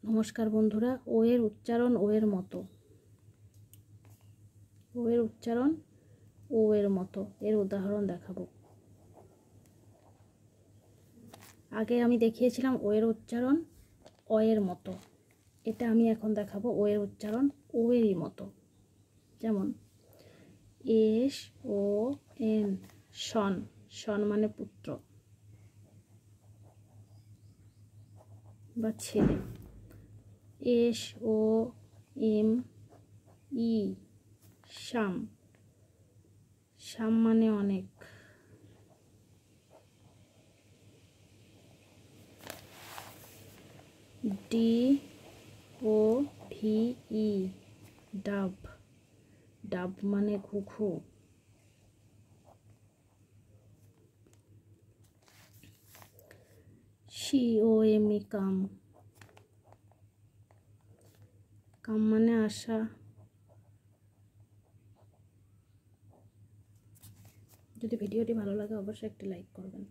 নমস্কার বন্ধুরা, ও এর উচ্চারণ ও এর মতো। ও এর উচ্চারণ ও এর মতো, এর উদাহরণ দেখাবো। আগে আমি দেখিয়েছিলাম ও এর উচ্চারণ অ এর মতো, এটা আমি এখন দেখাবো ও এর উচ্চারণ ও এরই মতো। যেমন এস ও এন, শন, শন মানে পুত্র বা ছেলে। এস ও এম ই, শাম, শাম মানে অনেক। ডি ও ভি ই, ডাব, ডাব মানে ঘুঘু। সি ও এম ই, কাম, কাম মানে আশা। যদি ভিডিওটি ভালো লাগে অবশ্যই একটি লাইক করবেন।